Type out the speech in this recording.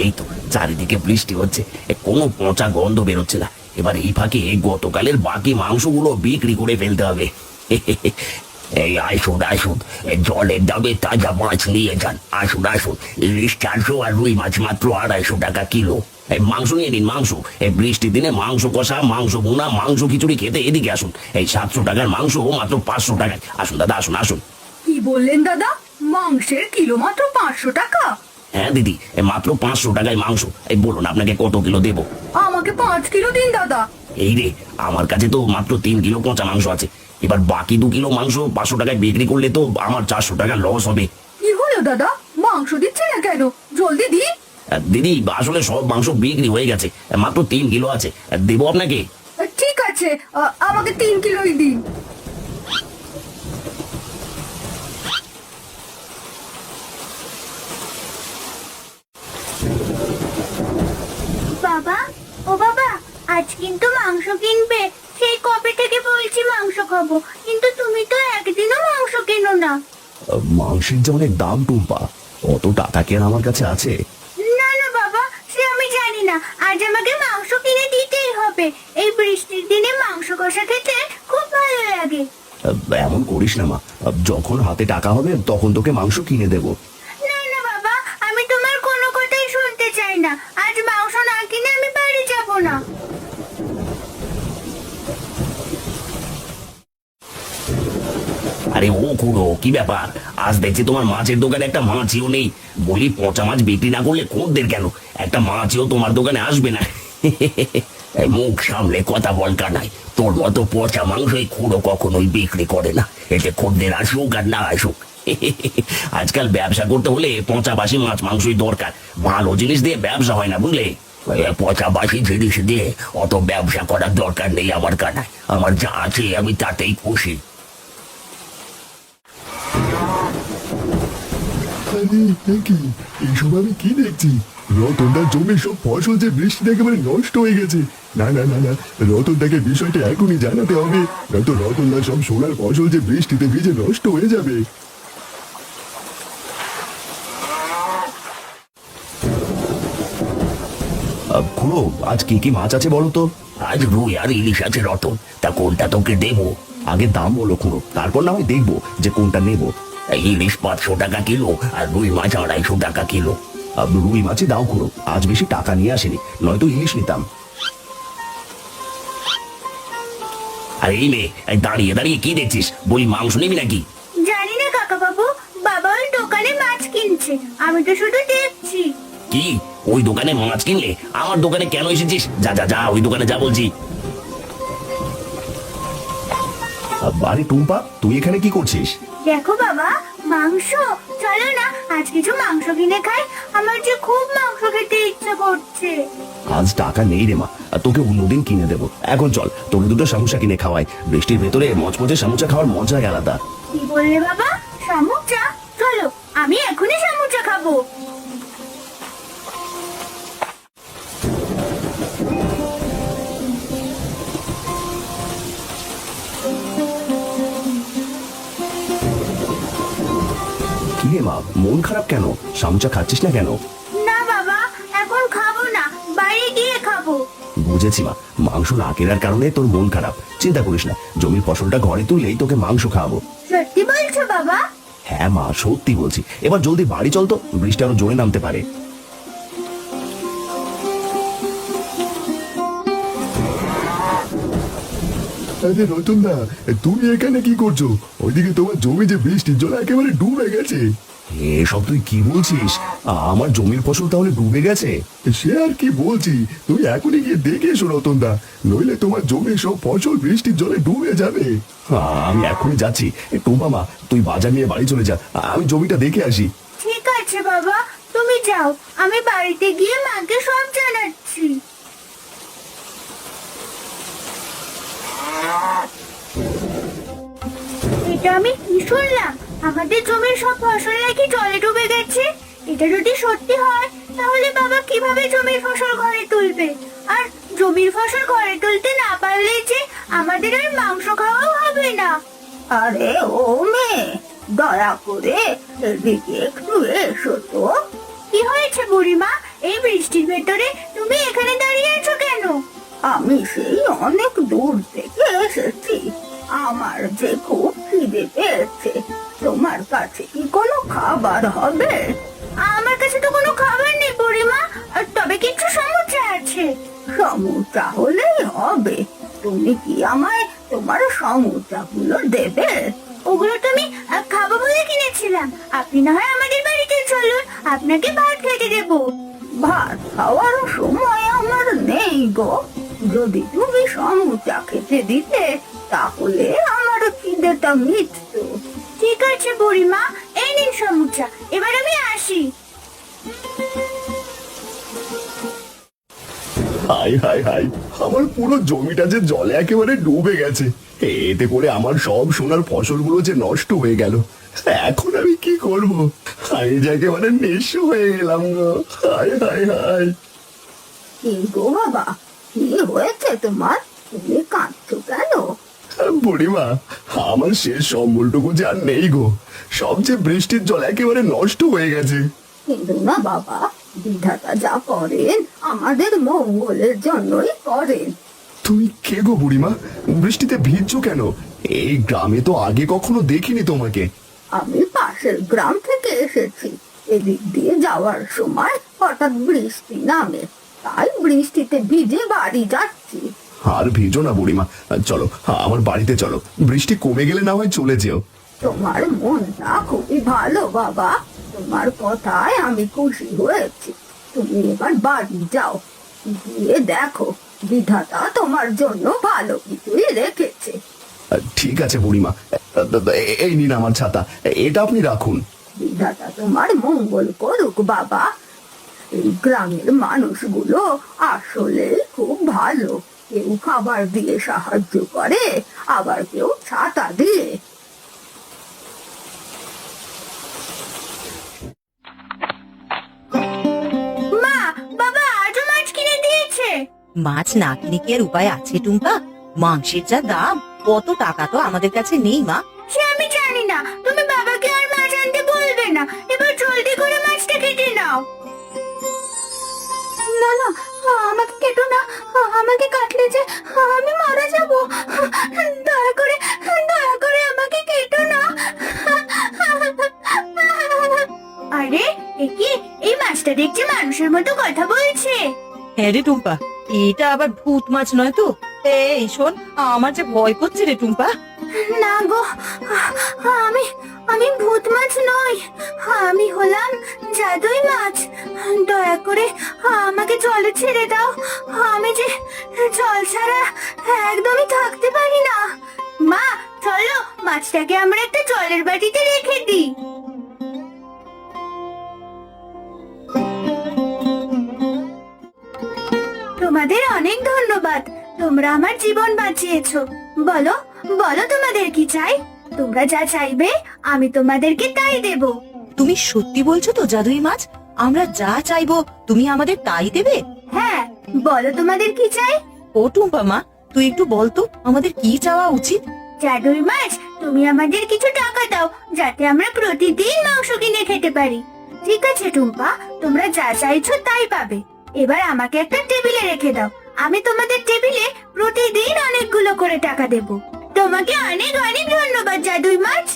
এই তো চারিদিকে বৃষ্টি হচ্ছে, কোনো পচা গন্ধ বেরোচ্ছে না। এবার এই ফাঁকে গতকালের বাকি মাংসগুলো বিক্রি করে ফেলতে হবে। এই আসুন আসুন, জলের দামে তাজা মাছ নিয়ে যান। আসুন আসুন, ইলিশ 400 আর রুই মাছ মাত্র 250 টাকা কিলো। এই মাংস নিয়ে নিন, মাংস। এই বৃষ্টির দিনে মাংস কষা, মাংস ভুনা, মাংস খিচুড়ি খেতে এদিকে আসুন। এই 700 টাকার মাংস মাত্র 500 টাকায়। আসুন দাদা, আসুন আসুন। কি বললেন দাদা? মাংসের কিলো মাত্র 500 টাকা? হ্যাঁ দিদি, মাত্র 500 টাকায় মাংস। এই বলুন আপনাকে কত কিলো দেবো? আমাকে 5 কিলো দিন দাদা। এই রে, আমার কাছে তো মাত্র 3 কিলো পচা মাংস আছে। এবার বাকি 2 কিলো মাংস 500 টাকায় বিক্রি করলে তো আমার 400 টাকা লস হবে। কি হলো দাদা, মাংস দিচ্ছে না কেন? জলদি দি। দিদি, আসলে সব মাংস বিক্রি হয়ে গেছে, মাত্র 3 কিলো আছে। দেবো আপনাকে? ঠিক আছে, আমাকে 3 কিলোই দিন। বাবা, ও বাবা, আজ কিন্তু মাংস কিনবে। সেই কবে থেকে বলছি মাংস খাবো, কিন্তু তুমি তো একদিনও মাংস কেনো না। মাংসের যে অনেক দাম টুম্পা, অত টাকা কি আর আমার কাছে আছে? না না বাবা, সে আমি জানি না, আজ আমাকে মাংস কিনে দিতেই হবে। এই বৃষ্টির দিনে মাংস কষা খেতে খুব ভালো লাগে। এমন করিস না মা, যখন হাতে টাকা হবে তখন তোকে মাংস কিনে দেবো। না না বাবা, আমি তোমার কোনো কথাই শুনতে চাই না। আজ মাংস না কিনে আমি বাড়ি যাব না। আরে ও খুড়ো, কি ব্যাপার? আজ দেখছি তোমার মাছের দোকানে একটা মাছিও নেই। বলি, পচা মাছ বিক্রি না করলে খদ্দের কেন? একটা মাছিও তোমার দোকানে আসবে না। এই মুখ সামলে কথা বল কানাই। তোর মতো পচা মাংস এই খুড়ো কখনোই বিক্রি করে না। এতে খদ্দের আসুক আর না আসুক। আজকাল ব্যবসা করতে হলে পচা বাসি মাছ মাংসই দরকার। ভালো জিনিস দিয়ে ব্যবসা হয় না, বুঝলে? পচা বাসি জিনিস দিয়ে অত ব্যবসা করার দরকার নেই আমার কানাই। আমার যা আছে আমি তাতেই খুশি। এইসব আমি কি দেখছি? রতনদার জমির সব ফসল যে বৃষ্টিতে একেবারে নষ্ট হয়ে গেছে। না না না না, রতনদাকে বিষয়টা এখনই জানাতে হবে, নয়তো রতনদার সব সোনার ফসল যে বৃষ্টিতে ভিজে নষ্ট হয়ে যাবে। খুড়ো, আজ কি কি মাছ আছে বলো তো? আজ রুই আর ইলিশ আছে রতন। তা কোনটা তোকে দেবো? আগে দাম বলো খুড়ো, তারপর না আমি দেখবো যে কোনটা নেবো। ইলিশ 500 টাকা কিলো আর রুই মাছ 250 টাকা কিলো। রুই মাছই দাও খুড়ো, আজ বেশি টাকা নিয়ে আসেনি, নয়তো ইলিশ নিতাম। আর এই মেয়ে, দাঁড়িয়ে দাঁড়িয়ে কি দেখছিস? বলি, মাংস নিবি নাকি? জানি না কাকা বাবু, বাবা ওই দোকানে মাছ কিনছে, আমি তো শুধু দেখছি। কি, ওই দোকানে মাছ কিনলে আমার দোকানে কেন এসেছিস? যা যা যা, ওই দোকানে যা বলছি। আরে টুম্পা, তুই এখানে কি করছিস? দেখো বাবা, মাংস। চলো না আজ কিছু মাংস কিনে খাই, আমার যে খুব মাংস খেতে ইচ্ছে করছে। আজ টাকা নেই রে মা, তোকে অন্যদিন কিনে দেবো। এখন চল, তোকে দুটো সমোসা কিনে খাওয়াই। বৃষ্টির ভেতরে মচমচে সমোসা খাওয়ার মজাই আলাদা। কি বললে বাবা? সমুচা? চলো, আমি এখনই সমুচা খাবো। কি রে মা, মন খারাপ কেন? সমোসা খাচ্ছিস না কেন? না বাবা, এখন খাবো না, বাইরে গিয়ে খাবো। বুঝেছি মা, মাংস না কেনার কারণে তোর মন খারাপ। চিন্তা করিস না, জমির ফসলটা ঘরে তুললেই তোকে মাংস খাওয়াবো। সত্যি বলছো বাবা? হ্যাঁ মা, সত্যি বলছি। এবার জলদি বাড়ি চল তো, বৃষ্টি আরো জোরে নামতে পারে। আরে রতনদা, তুমি এখানে কি করছো? ওইদিকে তোমার জমি যে বৃষ্টির জন্য একেবারে ডুবে গেছে। এসব তুই কি বলছিস? আমার জমির ফসল তাহলে ডুবে গেছে? সে আর কি বলছি, তুমি এখনই গিয়ে দেখে এসো রতনদা, নইলে তোমার জমির সব ফসল বৃষ্টির জলে ডুবে যাবে। আমি এখনই যাচ্ছি। টুম্পা মা, তুই বাজার নিয়ে বাড়ি চলে যা, আমি জমিটা দেখে আসি। ঠিক আছে বাবা, তুমি যাও, আমি বাড়িতে গিয়ে মাকে সব জানাচ্ছি। এটা আমি কি শুনলাম? আমাদের জমির সব ফসল নাকি জলে ডুবে গেছে। এটা যদি সত্যি হয়, তাহলে বাবা কিভাবে জমির ফসল ঘরে তুলবে? আর জমির ফসল ঘরে তুলতে না পারলে যে আমাদের আর মাংস খাওয়াও হবে না। আরে ও মেয়ে, দয়া করে এদিকে একটু এসো তো। কি হয়েছে বুড়িমা, এই বৃষ্টির ভেতরে তুমি এখানে দাঁড়িয়ে আছো কেন? আমি সেই অনেক দূর থেকে এসেছি, আমার যে খুব খিদে পেয়েছে। তোমার কাছে কি কোনো খাবার হবে? আমার কাছে তো কোনো খাবার নেই বুড়িমা, তবে কিছু সমস্যা আছে। সমুচা হলেই হবে। তুমি কি আমায় তোমার সমুচাগুলো দেবে? ওগুলো তুমি খাবো বলে কিনেছিলাম। আপনি না হয় আমাদের বাড়িতে চলুন, আপনাকে ভাত খেতে দেবো। ভাত খাওয়ার সময় আমার নেই গো। যদি তুমি সমুচা খেতে দিতে তাহলে আমার খিদেটা মিটতো। ঠিক আছে বুড়িমা, এই নিন সমুচা, এবার আমি আসি। হাই হাই হাই, আমার পুরো জমিটা যে জলে একেবারে ডুবে গেছে। এতে করে আমার সব সোনার ফসলগুলো যে নষ্ট হয়ে গেল। এখন আমি কি করব? আমি যে একেবারে নিঃস্ব হয়ে গেলাম গো। High high high. কি গো বাবা, কি হয়েছে তোমার? তুমি কাঁদছো কেন? বুড়িমা, আমার শেষ সম্বলটুকু যে আর নেই গো। সব যে বৃষ্টির জল একেবারে নষ্ট হয়ে গেছে। কিন্তু না বাবা, বিধাতা যা করেন আমাদের মঙ্গলের জন্যই করেন। তুমি কে গো বুড়িমা? বৃষ্টিতে ভিজছো কেন? এই গ্রামে তো আগে কখনো দেখিনি তোমাকে। আমি পাশের গ্রাম থেকে এসেছি। এদিক দিয়ে যাওয়ার সময় হঠাৎ বৃষ্টি নামে, তাই বৃষ্টিতে ভিজে বাড়ি যাচ্ছি। আর ভিজো না বুড়িমা, চলো আমার বাড়িতে চলো। বৃষ্টি কমে গেলে না হয় চলে যেও। তোমার মনটা খুবই ভালো বাবা, তোমার কথায় আমি খুশি হয়েছি। তুমি এবার বাড়ি যাও, গিয়ে দেখো বিধাতা তোমার জন্য ভালো কিছুই রেখেছে। ঠিক আছে বুড়িমা, এই নিন আমার ছাতা, এটা আপনি রাখুন। বিধাতা তোমার মঙ্গল করুক বাবা। এই গ্রামের মানুষগুলো আসলে খুব ভালো। কেউ খাবার দিয়ে সাহায্য করে, আবার কেউ ছাতা দিয়ে। মা, বাবা আজও মাছ কিনে দিয়েছে। মাছ না কিনে কি আর উপায় আছে টুম্পা? মাংসের যা দাম, কত টাকা তো আমাদের কাছে নেই মা। সে আমি জানি না, তুমি বাবাকে আর মাছ আনতে বলবে না। এবার জলদি করে মাছটা কেটে নাও। না না, আমাকে কেটো না, আমাকে কাটলে যে আমি মারা যাব। দয়া করে আমাকে কেটো না। আরে এ কি, এই মাছটা দেখছি মানুষের মতো কথা বলছে। হ্যাঁ রে টুম্পা, এটা আবার ভূত মাছ নয় তো? এই শোন, আমার যে ভয় করছে রে টুম্পা। না গো, আমি আমি ভূত মাছ নই, আমি হলাম জাদুই মাছ। দয়া করে আমাকে জলে ছেড়ে দাও, আমি যে জল ছাড়া একদমই থাকতে পারি না। মা চলো, মাছটাকে আমরা একটা জলের বাটিতে রেখে দিই। তোমাদের অনেক ধন্যবাদ, তোমরা আমার জীবন বাঁচিয়েছো। বলো বলো তোমাদের কি চাই? তোমরা যা চাইবে আমি তোমাদেরকে তাই দেব। তুমি সত্যি বলছো তো জাদুই মাছ? আমরা যা চাইবো তুমি আমাদের তাই দেবে? হ্যাঁ, বলো তোমাদের কি চাই? ও টুম্পা মা, তুই একটু বলতো আমাদের কি চাওয়া উচিত? জাদুই মাছ, তুমি আমাদের কিছু টাকা দাও যাতে আমরা প্রতিদিন মাংস কিনে খেতে পারি। ঠিক আছে টুম্পা, তোমরা যা চাইছো তাই পাবে। এবার আমাকে একটা টেবিলে রেখে দাও, আমি তোমাদের টেবিলে প্রতিদিন অনেকগুলো করে টাকা দেব। তোমাকে অনেক অনেক ধন্যবাদ জাদুই মাছ।